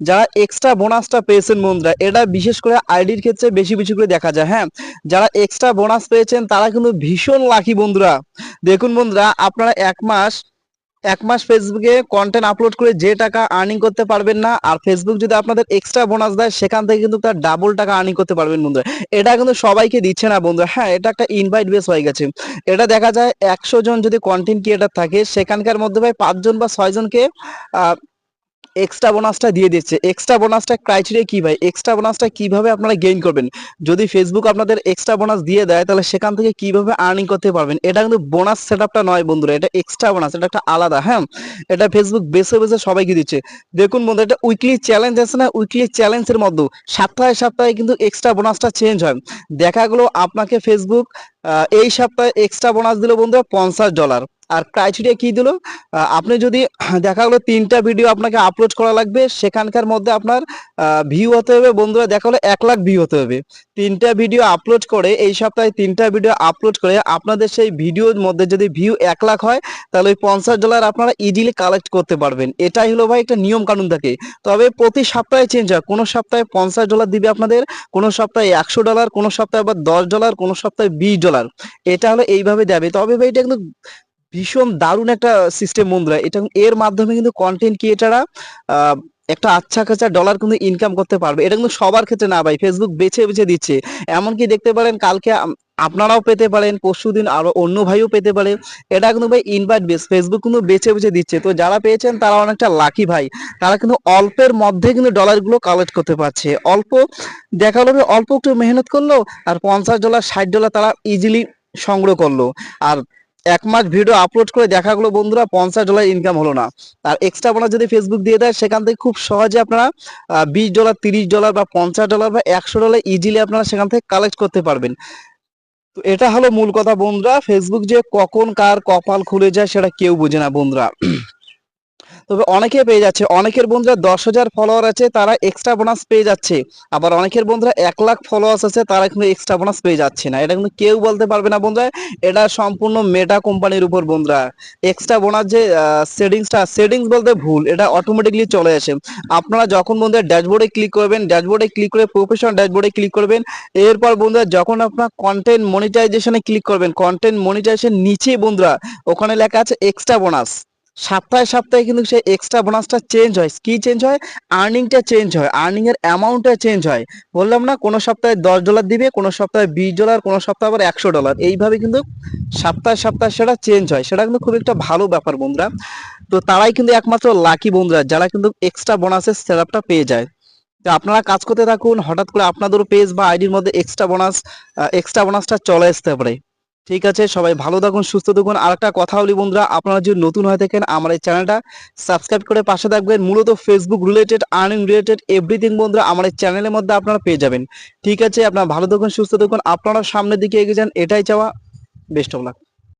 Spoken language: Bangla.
যারা এক্সট্রা বোনাসটা পেয়েছেন বন্ধুরা, এটা বিশেষ করে আইডির ক্ষেত্রে বেশি বেশি করে দেখা যায়। হ্যাঁ, যারা এক্সট্রা বোনাস পেয়েছেন তারা কিন্তু ভীষণ লাকি বন্ধুরা। দেখুন বন্ধুরা, আপনারা এক মাস ফেসবুকে কন্টেন্ট আপলোড করে যে টাকা আর্নিং করতে পারবেন না, আর ফেসবুক যদি আপনাদের এক্সট্রা বোনাস দেয় সেখান থেকে কিন্তু তার ডাবল টাকা আর্নিং করতে পারবেন বন্ধুরা। এটা কিন্তু সবাইকে দিচ্ছে না বন্ধুরা। হ্যাঁ, এটা একটা ইনভাইট বেস হয়ে গেছে। এটা দেখা যায় 100 জন যদি কন্টেন্ট ক্রিয়েটার থাকে সেখানকার মধ্যে ভাই 5 জন বা 6 জনকে এক্সট্রা বোনাসটা দিয়ে দিচ্ছে। এক্সট্রা বোনাসটা ক্রাইটেরিয়া কি ভাই, এক্সট্রা বোনাসটা কিভাবে আপনারা গেইন করবেন, যদি ফেসবুক আপনাদের এক্সট্রা বোনাস দিয়ে দেয় তাহলে সেখান থেকে কিভাবে আর্নিং করতে পারবেন। এটা কিন্তু বোনাস সেটআপটা নয় বন্ধুরা, এটা এক্সট্রা বোনাস, এটা একটা আলাদা। হ্যাঁ, এটা ফেসবুক বেছে বেছে সবাইকে দিচ্ছে। দেখুন বন্ধু, এটা উইকলি চ্যালেঞ্জ আছে না, উইকলি চ্যালেঞ্জের মধ্যে সপ্তাহে সপ্তাহে কিন্তু এক্সট্রা বোনাসটা চেঞ্জ হয়। দেখা গেলো আপনাকে ফেসবুক এই সপ্তাহে এক্সট্রা বোনাস দিল বন্ধুরা $50। আর ক্রাইটেরিয়া কি দিল, আপনি যদি দেখা গেলো 3টা ভিডিও আপনাকে আপলোড করা লাগবে, সেখানকার মধ্যে আপনার ভিউ হতে হবে বন্ধুরা, দেখা গেলো 1 লাখ ভিউ হতে হবে। 3টা ভিডিও আপলোড করে এই সপ্তাহে 3টা ভিডিও আপলোড করে আপনাদের সেই ভিডিওর মধ্যে যদি ভিউ 1 লাখ হয় তাহলে ওই $50 আপনারা ইজিলি কালেক্ট করতে পারবেন। এটাই হলো ভাই একটা নিয়ম কানুন থাকে। তবে প্রতি সপ্তাহে চেঞ্জ হয়, কোনো সপ্তাহে $50 দিবে আপনাদের, কোনো সপ্তাহে $100, কোনো সপ্তাহে আবার $10, কোনো সপ্তাহে $20। এটা হলো এইভাবে দেবে। তবে ভাই এটা কিন্তু ভীষণ দারুণ একটা সিস্টেম বন্ধুরা। এটা এর মাধ্যমে কিন্তু কন্টেন্ট ক্রিয়েটাররা একটা আচ্ছা খাচা ডলার কিন্তু ইনকাম করতে পারবে। এটা কিন্তু সবার ক্ষেত্রে না ভাই, ফেসবুক বেছে বেছে দিচ্ছে। এমনকি দেখতে পারেন কালকে আপনারাও পেতে পারেন, পরশুদিন আরো অন্য ভাইও পেতে পারে। এটা কিন্তু ভাই ইনভাইট বেস, ফেসবুক কিন্তু বেছে বেছে দিচ্ছে। তো যারা পেয়েছেন তারা অনেকটা লাকি ভাই, তারা কিন্তু অল্পের মধ্যে কিন্তু ডলারগুলো কালেক্ট করতে পারছে। অল্প দেখা গেলো অল্প একটু মেহনত করলো আর $50 $60 তারা ইজিলি সংগ্রহ করলো। আর 1 মাস ভিডিও আপলোড করে দেখা গেলো বন্ধুরা $50 ইনকাম হলো না। আর এক্সট্রা বোনাস যদি ফেসবুক দিয়ে দেয় সেখান থেকে খুব সহজে আপনারা $20 $30 বা $50 বা $100 ইজিলি আপনারা সেখান থেকে কালেক্ট করতে পারবেন। তো এটা হলো মূল কথা বন্ধুরা, ফেসবুক যে কখন কার কপাল খুলে যায় সেটা কেউ বোঝে না বন্ধুরা। তবে অনেকে পেয়ে যাচ্ছে, অনেকের বন্ধুরা 10,000 ফলোয়ার আছে তারা এক্সট্রা বোনাস পেয়ে যাচ্ছে, আবার অনেকের বন্ধুরা 1 লাখ ফলোয়ার্স আছে তারা কিন্তু এক্সট্রা বোনাস পেয়ে যাচ্ছে না। এটা কিন্তু কেউ বলতে পারবে না বন্ধুরা, এটা সম্পূর্ণ মেটা কোম্পানির উপর বন্ধুরা। এক্সট্রা বোনাস যে সেটিংস বলতে ভুল, এটা অটোমেটিকলি চলে আসে। আপনারা যখন বন্ধুরা ড্যাশবোর্ডে ক্লিক করবেন, ড্যাশবোর্ডে ক্লিক করে প্রফেশনাল ড্যাশবোর্ডে ক্লিক করবেন, এরপর বন্ধুরা যখন আপনার কন্টেন্ট মনিটাইজেশনে ক্লিক করবেন, কন্টেন্ট মনিটাইজেশন নিচে বন্ধুরা ওখানে লেখা আছে এক্সট্রা বোনাস। সপ্তাহে সপ্তাহে কিন্তু সেই এক্সট্রা বোনাসটা চেঞ্জ হয়। কি চেঞ্জ হয়, আর্নিংটা চেঞ্জ হয়, আর্নিং এর অ্যামাউন্টটা চেঞ্জ হয়। বললাম না, কোনো সপ্তাহে $10 দিবে, কোনো সপ্তাহে $20, কোনো সপ্তাহে আবার $100। এইভাবে কিন্তু সপ্তাহে সপ্তাহে সেটা চেঞ্জ হয়। সেটা কিন্তু খুব একটা ভালো ব্যাপার বন্ধুরা। তো তারাই কিন্তু একমাত্র লাকি বন্ধুরা যারা কিন্তু এক্সট্রা বোনাসের সেটআপটা পেয়ে যায়। তো আপনারা কাজ করতে থাকুন, হঠাৎ করে আপনাদেরও পেজ বা আইডির মধ্যে এক্সট্রা বোনাসটা চলে আসতে পারে। ঠিক আছে, সবাই ভালো থাকুন, সুস্থ থাকুন। আর একটা কথা বলি বন্ধুরা, আপনারা যদি নতুন হয়ে থাকেন আমার এই চ্যানেলটা সাবস্ক্রাইব করে পাশে থাকবেন। মূলত Facebook related, earning related everything বন্ধুরা আমার এই চ্যানেলের মধ্যে আপনারা পেয়ে যাবেন। ঠিক আছে, আপনারা ভালো থাকুন, সুস্থ থাকুন, আপনারা সামনের দিকে এগিয়ে যান, এটাই চাওয়া। Best of luck.